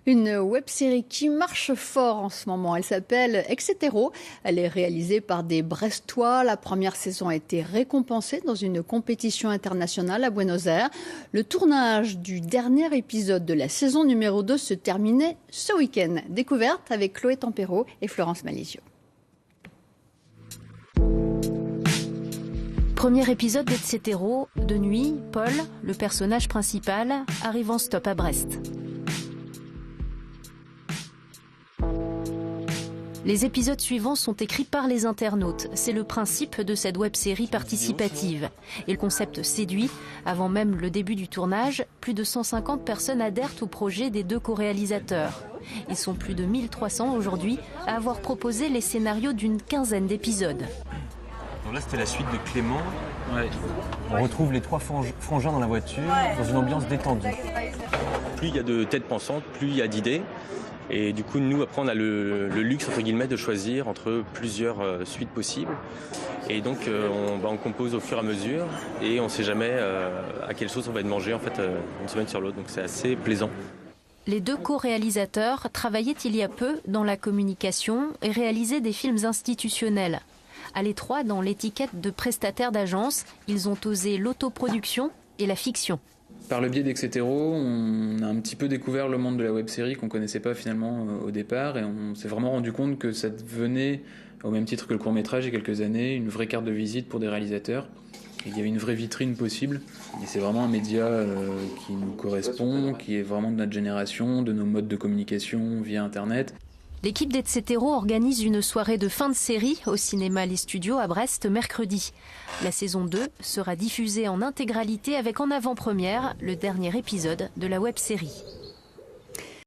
Une web-série qui marche fort en ce moment. Elle s'appelle Etc. Elle est réalisée par des Brestois. La première saison a été récompensée dans une compétition internationale à Buenos Aires. Le tournage du dernier épisode de la saison numéro 2 se terminait ce week-end. Découverte avec Chloé Tempero et Florence Malizio. Premier épisode d'Etc. De nuit, Paul, le personnage principal, arrive en stop à Brest. Les épisodes suivants sont écrits par les internautes. C'est le principe de cette web-série participative. Et le concept séduit. Avant même le début du tournage, plus de 150 personnes adhèrent au projet des deux co-réalisateurs. Ils sont plus de 1300 aujourd'hui à avoir proposé les scénarios d'une quinzaine d'épisodes. Donc là, c'était la suite de Clément. Ouais. On retrouve les trois frangins dans la voiture, dans une ambiance détendue. Plus il y a de têtes pensantes, plus il y a d'idées. Et du coup, nous, après, on a le luxe, entre guillemets, de choisir entre plusieurs suites possibles. Et donc, on compose au fur et à mesure. Et on ne sait jamais à quelle sauce on va être mangé, en fait, une semaine sur l'autre. Donc, c'est assez plaisant. Les deux co-réalisateurs travaillaient il y a peu dans la communication et réalisaient des films institutionnels. À l'étroit, dans l'étiquette de prestataire d'agence, ils ont osé l'autoproduction et la fiction. Par le biais d'Etc., on a un petit peu découvert le monde de la web-série qu'on ne connaissait pas finalement au départ, et on s'est vraiment rendu compte que ça devenait, au même titre que le court-métrage il y a quelques années, une vraie carte de visite pour des réalisateurs. Il y avait une vraie vitrine possible, et c'est vraiment un média qui nous correspond, qui est vraiment de notre génération, de nos modes de communication via Internet. L'équipe d'Etc. Organise une soirée de fin de série au cinéma Les Studios à Brest mercredi. La saison 2 sera diffusée en intégralité avec en avant-première le dernier épisode de la web-série.